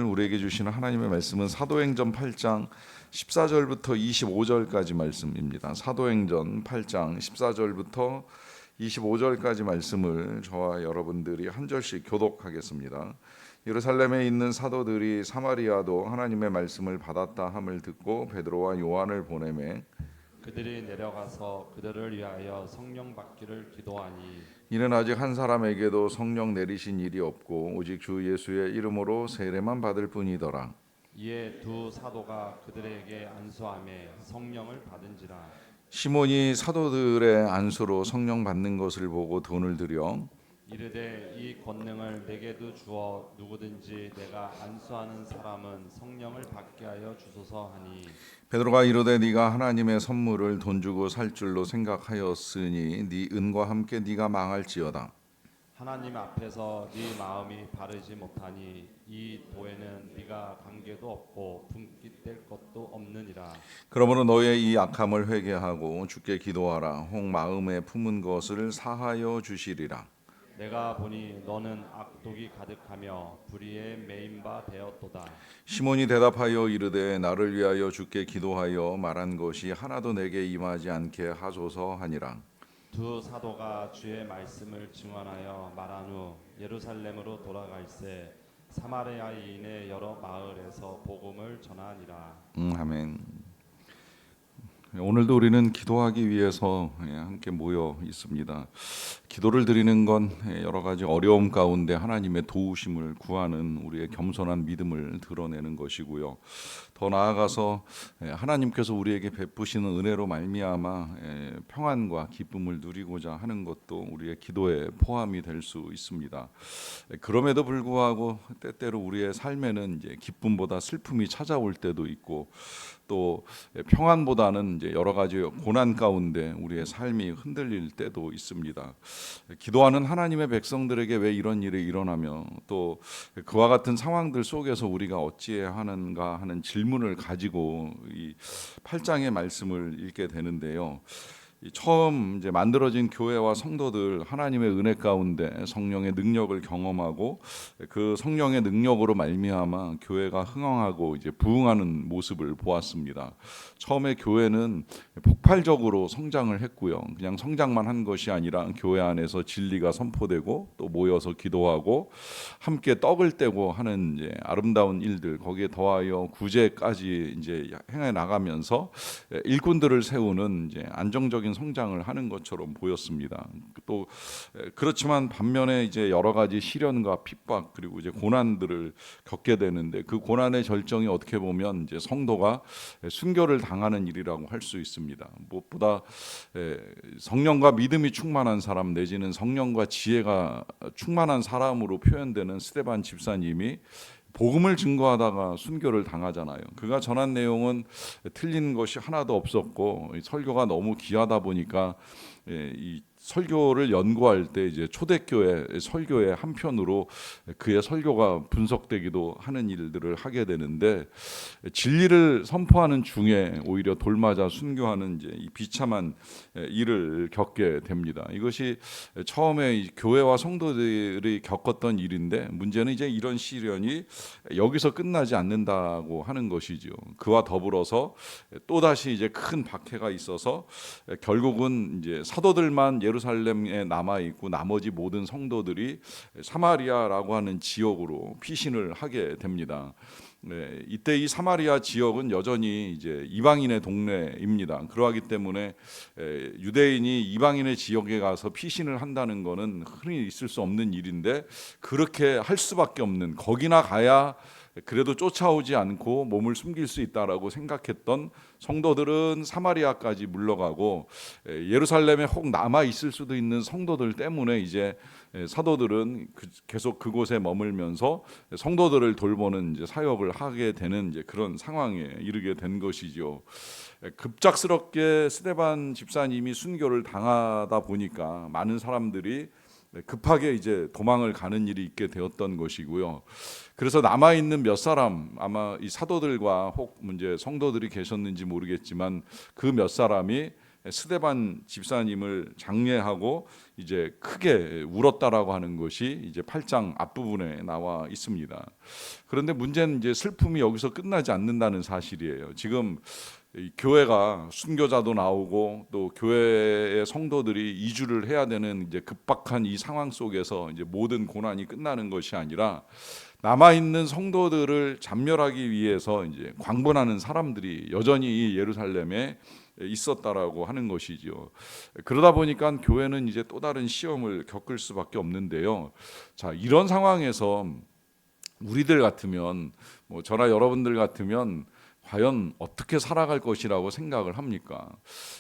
우리에게 주시는 하나님의 말씀은 사도행전 8장 14절부터 25절까지 말씀입니다. 사도행전 8장 14절부터 25절까지 말씀을 저와 여러분들이 한 절씩 교독하겠습니다. 예루살렘에 있는 사도들이 사마리아도 하나님의 말씀을 받았다 함을 듣고 베드로와 요한을 보내매 그들이 내려가서 그들을 위하여 성령 받기를 기도하니 이는 아직 한 사람에게도 성령 내리신 일이 없고 오직 주 예수의 이름으로 세례만 받을 뿐이더라. 이에 두 사도가 그들에게 안수하매 성령을 받은지라. 시몬이 사도들의 안수로 성령 받는 것을 보고 돈을 들여 이르되 이 권능을 내게도 주어 누구든지 내가 안수하는 사람은 성령을 받게 하여 주소서 하니 베드로가 이르되 네가 하나님의 선물을 돈 주고 살 줄로 생각하였으니 네 은과 함께 네가 망할지어다. 하나님 앞에서 네 마음이 바르지 못하니 이 도에는 네가 관계도 없고 분깃될 것도 없느니라. 그러므로 너의 이 악함을 회개하고 주께 기도하라. 혹 마음에 품은 것을 사하여 주시리라. 내가 보니 너는 악독이 가득하며 불의에 매인 바 되었도다. 시몬이 대답하여 이르되 나를 위하여 주께 기도하여 말한 것이 하나도 내게 임하지 않게 하소서 하니라. 두 사도가 주의 말씀을 증언하여 말한 후 예루살렘으로 돌아갈새 사마리아인의 여러 마을에서 복음을 전하니라. 아멘. 오늘도 우리는 기도하기 위해서 함께 모여 있습니다. 기도를 드리는 건 여러 가지 어려움 가운데 하나님의 도우심을 구하는 우리의 겸손한 믿음을 드러내는 것이고요. 더 나아가서 하나님께서 우리에게 베푸시는 은혜로 말미암아 평안과 기쁨을 누리고자 하는 것도 우리의 기도에 포함이 될 수 있습니다. 그럼에도 불구하고 때때로 우리의 삶에는 이제 기쁨보다 슬픔이 찾아올 때도 있고 또 평안보다는 이제 여러 가지 고난 가운데 우리의 삶이 흔들릴 때도 있습니다. 기도하는 하나님의 백성들에게 왜 이런 일이 일어나며 또 그와 같은 상황들 속에서 우리가 어찌해야 하는가 하는 질문을 가지고 이 8장의 말씀을 읽게 되는데요. 처음 이제 만들어진 교회와 성도들 하나님의 은혜 가운데 성령의 능력을 경험하고 그 성령의 능력으로 말미암아 교회가 흥황하고 이제 부흥하는 모습을 보았습니다. 처음에 교회는 폭발적으로 성장을 했고요. 그냥 성장만 한 것이 아니라 교회 안에서 진리가 선포되고 또 모여서 기도하고 함께 떡을 떼고 하는 이제 아름다운 일들 거기에 더하여 구제까지 이제 행해 나가면서 일꾼들을 세우는 이제 안정적인 성장을 하는 것처럼 보였습니다. 또 그렇지만 반면에 이제 여러 가지 시련과 핍박 그리고 이제 고난들을 겪게 되는데 그 고난의 절정이 어떻게 보면 이제 성도가 순교를 당하는 일이라고 할 수 있습니다. 무엇보다 성령과 믿음이 충만한 사람 내지는 성령과 지혜가 충만한 사람으로 표현되는 스데반 집사님이 복음을 증거하다가 순교를 당하잖아요. 그가 전한 내용은 틀린 것이 하나도 없었고 설교가 너무 귀하다 보니까 이 설교를 연구할 때 이제 초대교회 설교의 한편으로 그의 설교가 분석되기도 하는 일들을 하게 되는데 진리를 선포하는 중에 오히려 돌맞아 순교하는 이제 이 비참한 일을 겪게 됩니다. 이것이 처음에 교회와 성도들이 겪었던 일인데 문제는 이제 이런 시련이 여기서 끝나지 않는다고 하는 것이죠. 그와 더불어서 또 다시 이제 큰 박해가 있어서 결국은 이제 사도들만 예루살렘에 남아 있고 나머지 모든 성도들이 사마리아라고 하는 지역으로 피신을 하게 됩니다. 네, 이때 이 사마리아 지역은 여전히 이제 이방인의 동네입니다. 그러하기 때문에 유대인이 이방인의 지역에 가서 피신을 한다는 것은 흔히 있을 수 없는 일인데 그렇게 할 수밖에 없는 거기나 가야 그래도 쫓아오지 않고 몸을 숨길 수 있다라고 생각했던 성도들은 사마리아까지 물러가고 예루살렘에 혹 남아 있을 수도 있는 성도들 때문에 이제 사도들은 계속 그곳에 머물면서 성도들을 돌보는 이제 사역을 하게 되는 이제 그런 상황에 이르게 된 것이죠. 급작스럽게 스데반 집사님이 순교를 당하다 보니까 많은 사람들이 급하게 이제 도망을 가는 일이 있게 되었던 것이고요. 그래서 남아 있는 몇 사람 아마 이 사도들과 혹 이제 성도들이 계셨는지 모르겠지만 그 몇 사람이 스데반 집사님을 장례하고 이제 크게 울었다라고 하는 것이 이제 8장 앞부분에 나와 있습니다. 그런데 문제는 이제 슬픔이 여기서 끝나지 않는다는 사실이에요. 지금 이 교회가 순교자도 나오고 또 교회의 성도들이 이주를 해야 되는 이제 급박한 이 상황 속에서 이제 모든 고난이 끝나는 것이 아니라 남아 있는 성도들을 잠멸하기 위해서 이제 광분하는 사람들이 여전히 이 예루살렘에 있었다라고 하는 것이죠. 그러다 보니까 교회는 이제 또 다른 시험을 겪을 수밖에 없는데요. 자, 이런 상황에서 우리들 같으면 저나 여러분들 같으면 과연 어떻게 살아갈 것이라고 생각을 합니까?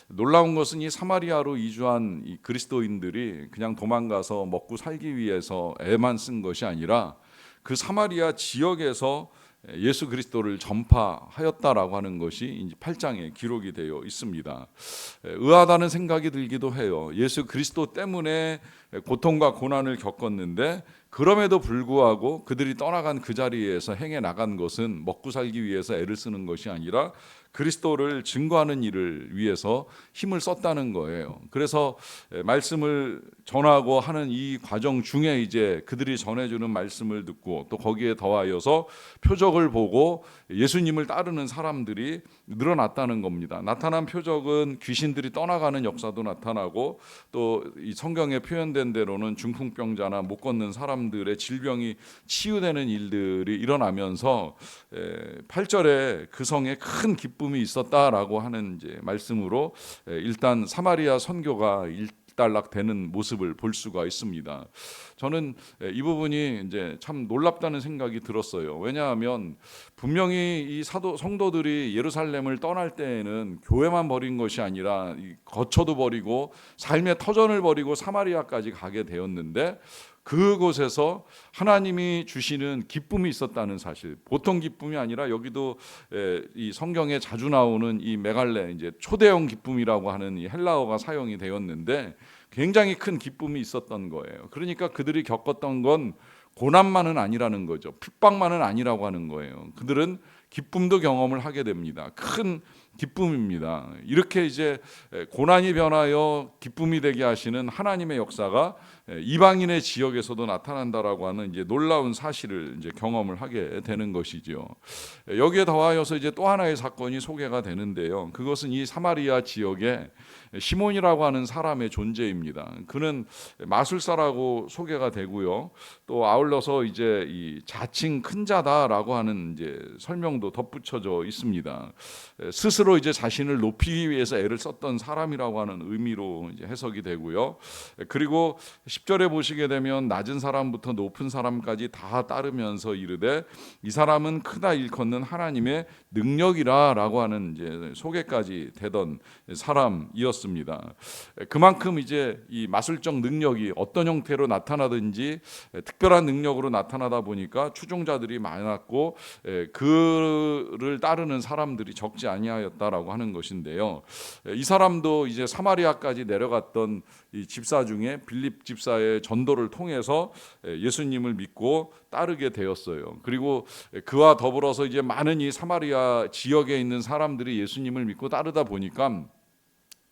놀라운 것은 이 사마리아로 이주한 이 그리스도인들이 그냥 도망가서 먹고 살기 위해서 애만 쓴 것이 아니라 그 사마리아 지역에서 예수 그리스도를 전파하였다라고 하는 것이 이제 8장에 기록이 되어 있습니다. 의아하다는 생각이 들기도 해요. 예수 그리스도 때문에 고통과 고난을 겪었는데 그럼에도 불구하고 그들이 떠나간 그 자리에서 행해 나간 것은 먹고 살기 위해서 애를 쓰는 것이 아니라 그리스도를 증거하는 일을 위해서 힘을 썼다는 거예요. 그래서 말씀을 전하고 하는 이 과정 중에 이제 그들이 전해주는 말씀을 듣고 또 거기에 더하여서 표적을 보고 예수님을 따르는 사람들이 늘어났다는 겁니다. 나타난 표적은 귀신들이 떠나가는 역사도 나타나고 또 이 성경에 표현된 대로는 중풍병자나 못 걷는 사람들의 질병이 치유되는 일들이 일어나면서 8절에 그 성에 큰 기쁨이 있었다라고 하는 이제 말씀으로 일단 사마리아 선교가 일단락되는 모습을 볼 수가 있습니다. 저는 이 부분이 이제 참 놀랍다는 생각이 들었어요. 왜냐하면 분명히 이 성도들이 예루살렘을 떠날 때에는 교회만 버린 것이 아니라 거처도 버리고 삶의 터전을 버리고 사마리아까지 가게 되었는데 그곳에서 하나님이 주시는 기쁨이 있었다는 사실, 보통 기쁨이 아니라 여기도 이 성경에 자주 나오는 이 메갈레, 이제 초대형 기쁨이라고 하는 이 헬라어가 사용이 되었는데 굉장히 큰 기쁨이 있었던 거예요. 그러니까 그들이 겪었던 건 고난만은 아니라는 거죠. 핍박만은 아니라고 하는 거예요. 그들은 기쁨도 경험을 하게 됩니다. 큰 기쁨입니다. 이렇게 이제 고난이 변하여 기쁨이 되게 하시는 하나님의 역사가 이방인의 지역에서도 나타난다라고 하는 이제 놀라운 사실을 이제 경험을 하게 되는 것이죠. 여기에 더하여서 이제 또 하나의 사건이 소개가 되는데요. 그것은 이 사마리아 지역에 시몬이라고 하는 사람의 존재입니다. 그는 마술사라고 소개가 되고요. 또 아울러서 이제 이 자칭 큰 자다라고 하는 이제 설명도 덧붙여져 있습니다. 스스로 이제 자신을 높이기 위해서 애를 썼던 사람이라고 하는 의미로 이제 해석이 되고요. 그리고 10절에 보시게 되면 낮은 사람부터 높은 사람까지 다 따르면서 이르되 이 사람은 크다 일컫는 하나님의 능력이라라고 하는 이제 소개까지 되던 사람이었습니다. 그만큼 이제 이 마술적 능력이 어떤 형태로 나타나든지 특별한 능력으로 나타나다 보니까 추종자들이 많았고 그를 따르는 사람들이 적지 아니하였다라고 하는 것인데요. 이 사람도 이제 사마리아까지 내려갔던 이 집사 중에 빌립 집사의 전도를 통해서 예수님을 믿고 따르게 되었어요. 그리고 그와 더불어서 이제 많은 이 사마리아 지역에 있는 사람들이 예수님을 믿고 따르다 보니까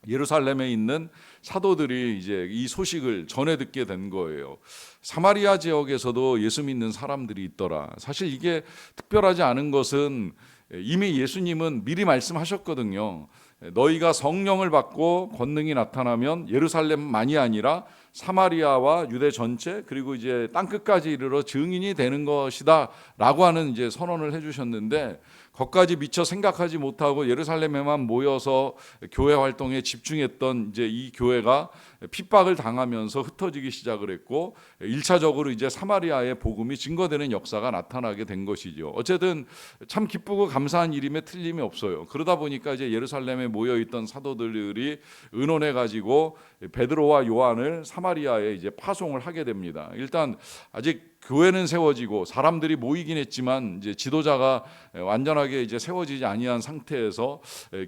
예루살렘에 있는 사도들이 이제 이 소식을 전해 듣게 된 거예요. 사마리아 지역에서도 예수 믿는 사람들이 있더라. 사실 이게 특별하지 않은 것은 이미 예수님은 미리 말씀하셨거든요. 너희가 성령을 받고 권능이 나타나면 예루살렘만이 아니라 사마리아와 유대 전체 그리고 이제 땅 끝까지 이르러 증인이 되는 것이다 라고 하는 이제 선언을 해주셨는데 거기까지 미처 생각하지 못하고 예루살렘에만 모여서 교회 활동에 집중했던 이제 이 교회가 핍박을 당하면서 흩어지기 시작을 했고 1차적으로 이제 사마리아의 복음이 증거되는 역사가 나타나게 된 것이죠. 어쨌든 참 기쁘고 감사한 일임에 틀림이 없어요. 그러다 보니까 이제 예루살렘에 모여 있던 사도들이 의논해 가지고 베드로와 요한을 사마리아에 이제 파송을 하게 됩니다. 일단 아직 교회는 세워지고 사람들이 모이긴 했지만 이제 지도자가 완전하게 이제 세워지지 아니한 상태에서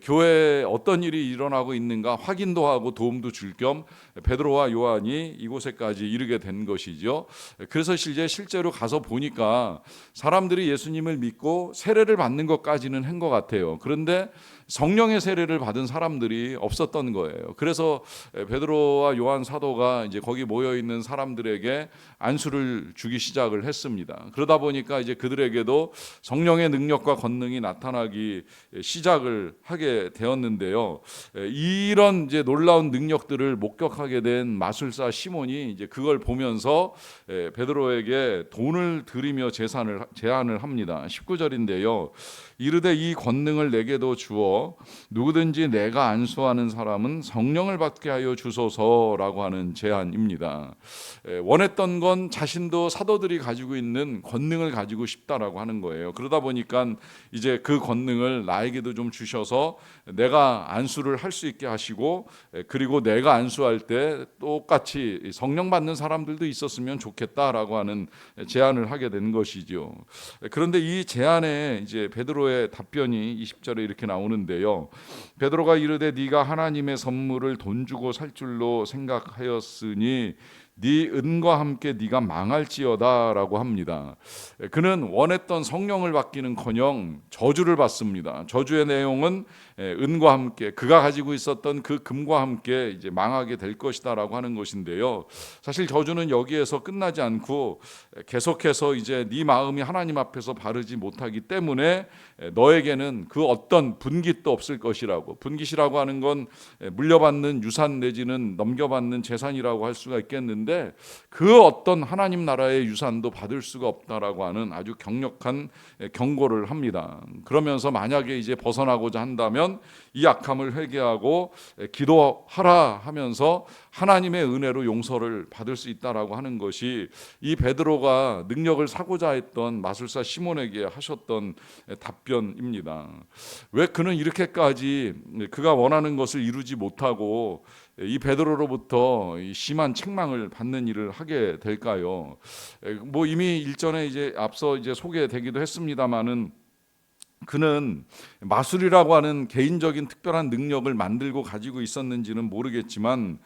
교회에 어떤 일이 일어나고 있는가 확인도 하고 도움도 줄 겸 베드로와 요한이 이곳에까지 이르게 된 것이죠. 그래서 실제로 가서 보니까 사람들이 예수님을 믿고 세례를 받는 것까지는 한 것 같아요. 그런데 성령의 세례를 받은 사람들이 없었던 거예요. 그래서 베드로와 요한 사도가 이제 거기 모여 있는 사람들에게 안수를 주기 시작을 했습니다. 그러다 보니까 이제 그들에게도 성령의 능력과 권능이 나타나기 시작을 하게 되었는데요. 이런 이제 놀라운 능력들을 목격하게 된 마술사 시몬이 이제 그걸 보면서 베드로에게 돈을 드리며 제안을 합니다. 19절인데요. 이르되 이 권능을 내게도 주어 누구든지 내가 안수하는 사람은 성령을 받게 하여 주소서라고 하는 제안입니다. 원했던 건 자신도 사도들이 가지고 있는 권능을 가지고 싶다라고 하는 거예요. 그러다 보니까 이제 그 권능을 나에게도 좀 주셔서 내가 안수를 할 수 있게 하시고, 그리고 내가 안수할 때 똑같이 성령 받는 사람들도 있었으면 좋겠다라고 하는 제안을 하게 된 것이죠. 그런데 이 제안에 이제 베드로의 답변이 20절에 이렇게 나오는데요. 베드로가 이르되 네가 하나님의 선물을 돈 주고 살 줄로 생각하였으니 네 은과 함께 네가 망할지어다라고 합니다. 그는 원했던 성령을 받기는커녕 저주를 받습니다. 저주의 내용은 은과 함께 그가 가지고 있었던 그 금과 함께 이제 망하게 될 것이다라고 하는 것인데요. 사실 저주는 여기에서 끝나지 않고 계속해서 이제 네 마음이 하나님 앞에서 바르지 못하기 때문에 너에게는 그 어떤 분깃도 없을 것이라고. 분깃이라고 하는 건 물려받는 유산 내지는 넘겨받는 재산이라고 할 수가 있겠는데, 그 어떤 하나님 나라의 유산도 받을 수가 없다라고 하는 아주 강력한 경고를 합니다. 그러면서 만약에 이제 벗어나고자 한다면 이 악함을 회개하고 기도하라 하면서 하나님의 은혜로 용서를 받을 수 있다라고 하는 것이 이 베드로가 능력을 사고자 했던 마술사 시몬에게 하셨던 답변입니다. 왜 그는 이렇게까지 그가 원하는 것을 이루지 못하고 이 베드로로부터 심한 책망을 받는 일을 하게 될까요? 뭐 이미 일전에 이제 앞서 이제 소개되기도 했습니다만은 그는 마술이라고 하는 개인적인 특별한 능력을 만들고 가지고 있었는지는 모르겠지만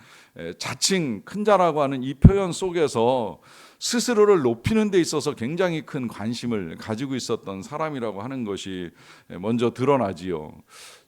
자칭 큰 자라고 하는 이 표현 속에서 스스로를 높이는 데 있어서 굉장히 큰 관심을 가지고 있었던 사람이라고 하는 것이 먼저 드러나지요.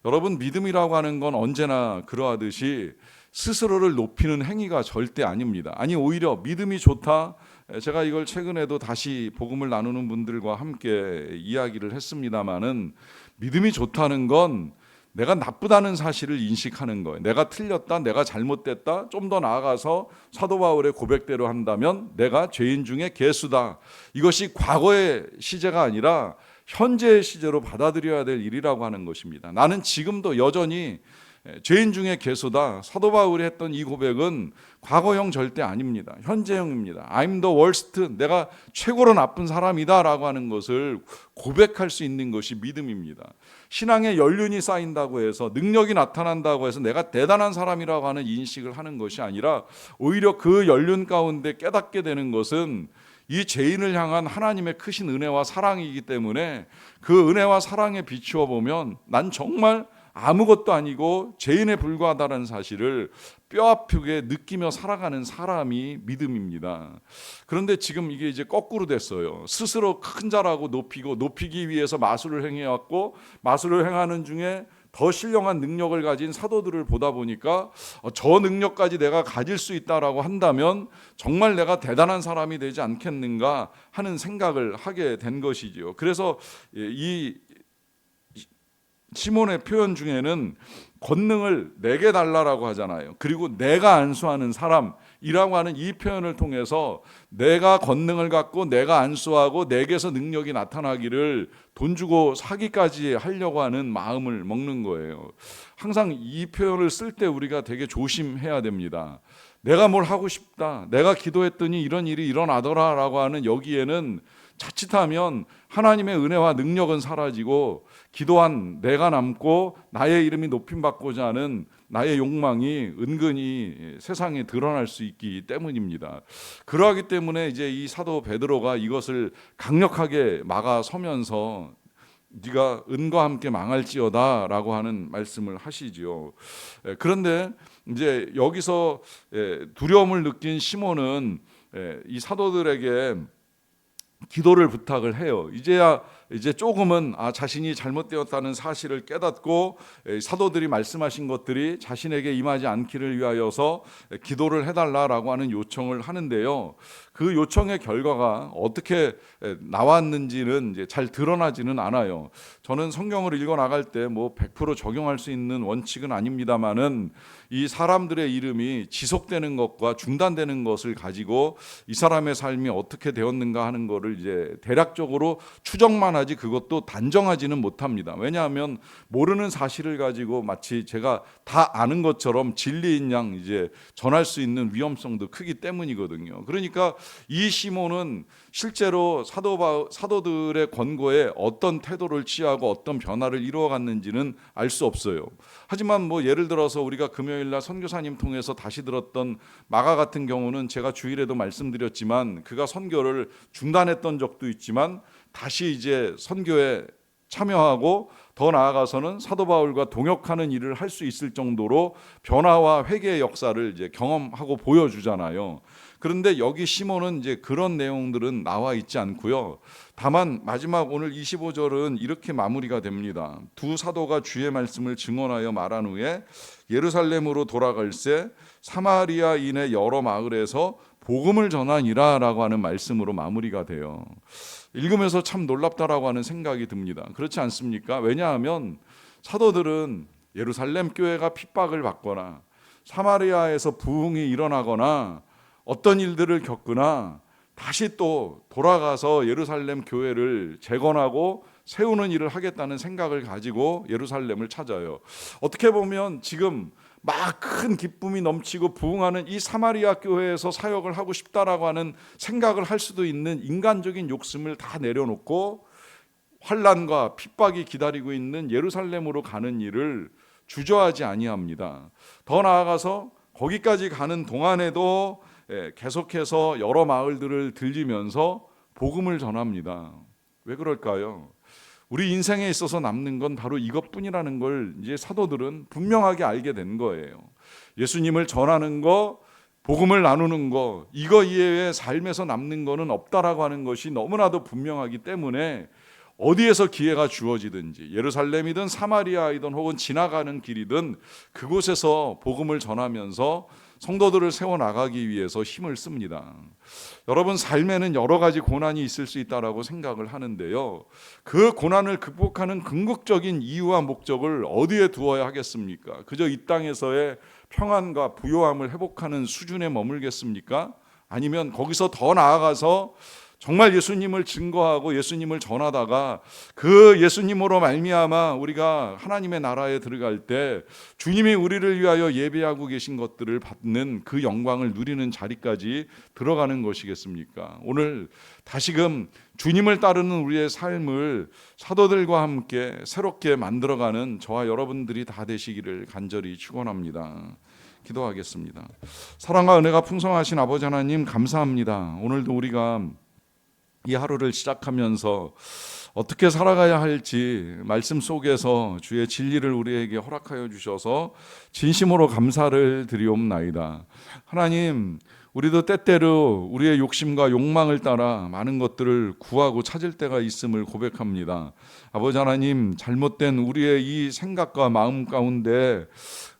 여러분, 믿음이라고 하는 건 언제나 그러하듯이 스스로를 높이는 행위가 절대 아닙니다. 아니, 오히려 믿음이 좋다. 제가 이걸 최근에도 다시 복음을 나누는 분들과 함께 이야기를 했습니다마는, 믿음이 좋다는 건 내가 나쁘다는 사실을 인식하는 거예요. 내가 틀렸다, 내가 잘못됐다. 좀 더 나아가서 사도 바울의 고백대로 한다면 내가 죄인 중에 괴수다. 이것이 과거의 시제가 아니라 현재의 시제로 받아들여야 될 일이라고 하는 것입니다. 나는 지금도 여전히 죄인 중에 괴수다. 사도 바울이 했던 이 고백은 과거형 절대 아닙니다. 현재형입니다. I'm the worst. 내가 최고로 나쁜 사람이다 라고 하는 것을 고백할 수 있는 것이 믿음입니다. 신앙의 연륜이 쌓인다고 해서, 능력이 나타난다고 해서 내가 대단한 사람이라고 하는 인식을 하는 것이 아니라, 오히려 그 연륜 가운데 깨닫게 되는 것은 이 죄인을 향한 하나님의 크신 은혜와 사랑이기 때문에, 그 은혜와 사랑에 비추어 보면 난 정말 아무것도 아니고 죄인에 불과하다는 사실을 뼈아프게 느끼며 살아가는 사람이 믿음입니다. 그런데 지금 이게 이제 거꾸로 됐어요. 스스로 큰 자라고 높이기 위해서 마술을 행해왔고, 마술을 행하는 중에 더 신령한 능력을 가진 사도들을 보다 보니까 저 능력까지 내가 가질 수 있다라고 한다면 정말 내가 대단한 사람이 되지 않겠는가 하는 생각을 하게 된 것이지요. 그래서 이 시몬의 표현 중에는 권능을 내게 달라라고 하잖아요. 그리고 내가 안수하는 사람이라고 하는 이 표현을 통해서 내가 권능을 갖고 내가 안수하고 내게서 능력이 나타나기를 돈 주고 사기까지 하려고 하는 마음을 먹는 거예요. 항상 이 표현을 쓸 때 우리가 되게 조심해야 됩니다. 내가 뭘 하고 싶다, 내가 기도했더니 이런 일이 일어나더라라고 하는 여기에는 자칫하면 하나님의 은혜와 능력은 사라지고 기도한 내가 남고 나의 이름이 높임받고자 하는 나의 욕망이 은근히 세상에 드러날 수 있기 때문입니다. 그러하기 때문에 이제 이 사도 베드로가 이것을 강력하게 막아서면서 네가 은과 함께 망할지어다라고 하는 말씀을 하시지요. 그런데 이제 여기서 두려움을 느낀 시몬은 이 사도들에게 기도를 부탁을 해요. 이제 조금은 자신이 잘못되었다는 사실을 깨닫고 사도들이 말씀하신 것들이 자신에게 임하지 않기를 위하여서 기도를 해달라라고 하는 요청을 하는데요. 그 요청의 결과가 어떻게 나왔는지는 이제 잘 드러나지는 않아요. 저는 성경을 읽어 나갈 때 뭐 100% 적용할 수 있는 원칙은 아닙니다만은 이 사람들의 이름이 지속되는 것과 중단되는 것을 가지고 이 사람의 삶이 어떻게 되었는가 하는 것을 이제 대략적으로 추정만 하지 그것도 단정하지는 못합니다. 왜냐하면 모르는 사실을 가지고 마치 제가 다 아는 것처럼 진리인 양 이제 전할 수 있는 위험성도 크기 때문이거든요. 그러니까 이 시몬은 실제로 사도들의 권고에 어떤 태도를 취하고 어떤 변화를 이루어갔는지는 알 수 없어요. 하지만 뭐 예를 들어서 우리가 금요일날 선교사님 통해서 다시 들었던 마가 같은 경우는 제가 주일에도 말씀드렸지만 그가 선교를 중단했던 적도 있지만 다시 이제 선교에 참여하고 더 나아가서는 사도 바울과 동역하는 일을 할 수 있을 정도로 변화와 회개의 역사를 이제 경험하고 보여주잖아요. 그런데 여기 시몬은 이제 그런 내용들은 나와 있지 않고요. 다만 마지막 오늘 25절은 이렇게 마무리가 됩니다. 두 사도가 주의 말씀을 증언하여 말한 후에 예루살렘으로 돌아갈새 사마리아인의 여러 마을에서 복음을 전하니라라고 하는 말씀으로 마무리가 돼요. 읽으면서 참 놀랍다라고 하는 생각이 듭니다. 그렇지 않습니까? 왜냐하면 사도들은 예루살렘 교회가 핍박을 받거나 사마리아에서 부흥이 일어나거나 어떤 일들을 겪으나 다시 또 돌아가서 예루살렘 교회를 재건하고 세우는 일을 하겠다는 생각을 가지고 예루살렘을 찾아요. 어떻게 보면 지금 막 큰 기쁨이 넘치고 부흥하는 이 사마리아 교회에서 사역을 하고 싶다라고 하는 생각을 할 수도 있는 인간적인 욕심을 다 내려놓고 환난과 핍박이 기다리고 있는 예루살렘으로 가는 일을 주저하지 아니합니다. 더 나아가서 거기까지 가는 동안에도 계속해서 여러 마을들을 들리면서 복음을 전합니다. 왜 그럴까요? 우리 인생에 있어서 남는 건 바로 이것뿐이라는 걸 이제 사도들은 분명하게 알게 된 거예요. 예수님을 전하는 거, 복음을 나누는 거, 이거 이외에 삶에서 남는 거는 없다라고 하는 것이 너무나도 분명하기 때문에 어디에서 기회가 주어지든지 예루살렘이든 사마리아이든 혹은 지나가는 길이든 그곳에서 복음을 전하면서 성도들을 세워나가기 위해서 힘을 씁니다. 여러분 삶에는 여러 가지 고난이 있을 수 있다라고 생각을 하는데요. 그 고난을 극복하는 궁극적인 이유와 목적을 어디에 두어야 하겠습니까? 그저 이 땅에서의 평안과 부요함을 회복하는 수준에 머물겠습니까? 아니면 거기서 더 나아가서 정말 예수님을 증거하고 예수님을 전하다가 그 예수님으로 말미암아 우리가 하나님의 나라에 들어갈 때 주님이 우리를 위하여 예배하고 계신 것들을 받는 그 영광을 누리는 자리까지 들어가는 것이겠습니까? 오늘 다시금 주님을 따르는 우리의 삶을 사도들과 함께 새롭게 만들어가는 저와 여러분들이 다 되시기를 간절히 축원합니다. 기도하겠습니다. 사랑과 은혜가 풍성하신 아버지 하나님 감사합니다. 오늘도 우리가 이 하루를 시작하면서 어떻게 살아가야 할지 말씀 속에서 주의 진리를 우리에게 허락하여 주셔서 진심으로 감사를 드리옵나이다. 하나님, 우리도 때때로 우리의 욕심과 욕망을 따라 많은 것들을 구하고 찾을 때가 있음을 고백합니다. 아버지 하나님, 잘못된 우리의 이 생각과 마음 가운데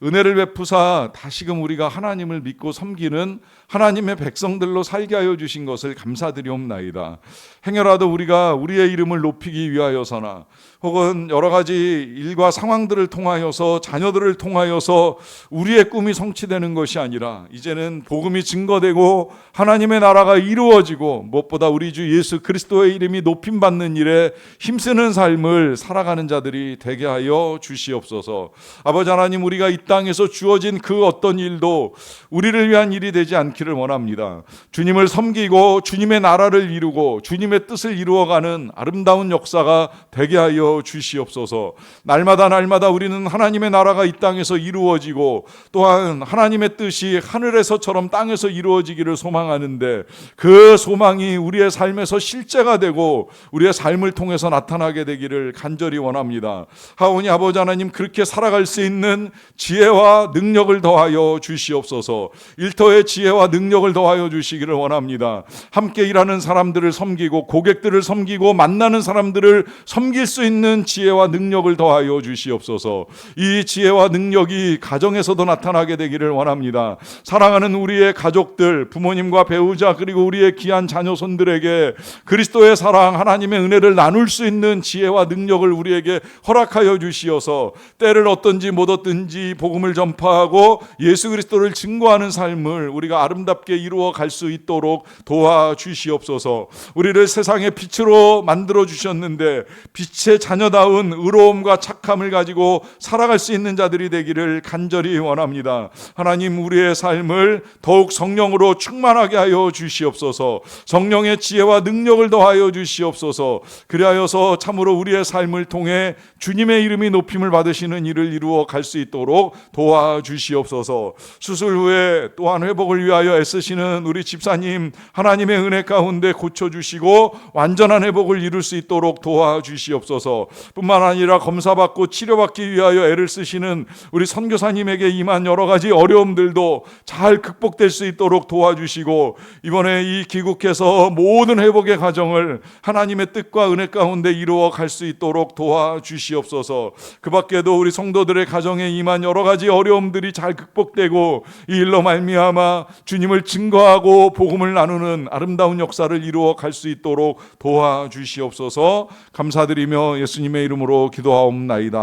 은혜를 베푸사 다시금 우리가 하나님을 믿고 섬기는 하나님의 백성들로 살게 하여 주신 것을 감사드리옵나이다. 행여라도 우리가 우리의 이름을 높이기 위하여서나 혹은 여러 가지 일과 상황들을 통하여서 자녀들을 통하여서 우리의 꿈이 성취되는 것이 아니라 이제는 복음이 증거 증거되고 하나님의 나라가 이루어지고 무엇보다 우리 주 예수 그리스도의 이름이 높임받는 일에 힘쓰는 삶을 살아가는 자들이 되게 하여 주시옵소서. 아버지 하나님, 우리가 이 땅에서 주어진 그 어떤 일도 우리를 위한 일이 되지 않기를 원합니다. 주님을 섬기고 주님의 나라를 이루고 주님의 뜻을 이루어가는 아름다운 역사가 되게 하여 주시옵소서. 날마다 우리는 하나님의 나라가 이 땅에서 이루어지고 또한 하나님의 뜻이 하늘에서처럼 땅에서 이루어지기를 소망하는데 그 소망이 우리의 삶에서 실제가 되고 우리의 삶을 통해서 나타나게 되기를 간절히 원합니다. 하오니 아버지 하나님, 그렇게 살아갈 수 있는 지혜와 능력을 더하여 주시옵소서. 일터의 지혜와 능력을 더하여 주시기를 원합니다. 함께 일하는 사람들을 섬기고 고객들을 섬기고 만나는 사람들을 섬길 수 있는 지혜와 능력을 더하여 주시옵소서. 이 지혜와 능력이 가정에서도 나타나게 되기를 원합니다. 사랑하는 우리의 가족들, 부모님과 배우자 그리고 우리의 귀한 자녀손들에게 그리스도의 사랑, 하나님의 은혜를 나눌 수 있는 지혜와 능력을 우리에게 허락하여 주시어서 때를 얻든지 못 얻든지 복음을 전파하고 예수 그리스도를 증거하는 삶을 우리가 아름답게 이루어 갈 수 있도록 도와주시옵소서. 우리를 세상의 빛으로 만들어 주셨는데 빛의 자녀다운 의로움과 착함을 가지고 살아갈 수 있는 자들이 되기를 간절히 원합니다. 하나님, 우리의 삶을 더욱 성령으로 충만하게 하여 주시옵소서. 성령의 지혜와 능력을 더하여 주시옵소서. 그리하여서 참으로 우리의 삶을 통해 주님의 이름이 높임을 받으시는 일을 이루어 갈 수 있도록 도와주시옵소서. 수술 후에 또한 회복을 위하여 애쓰시는 우리 집사님, 하나님의 은혜 가운데 고쳐주시고 완전한 회복을 이룰 수 있도록 도와주시옵소서. 뿐만 아니라 검사받고 치료받기 위하여 애를 쓰시는 우리 선교사님에게 임한 여러 가지 어려움들도 잘 극복될 수 있도록 도와주시고 이번에 이 귀국해서 모든 회복의 과정을 하나님의 뜻과 은혜 가운데 이루어 갈 수 있도록 도와주시옵소서. 그 밖에도 우리 성도들의 가정에 임한 여러 가지 어려움들이 잘 극복되고 이 일로 말미암아 주님을 증거하고 복음을 나누는 아름다운 역사를 이루어 갈 수 있도록 도와주시옵소서. 감사드리며 예수님의 이름으로 기도하옵나이다.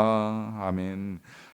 아멘.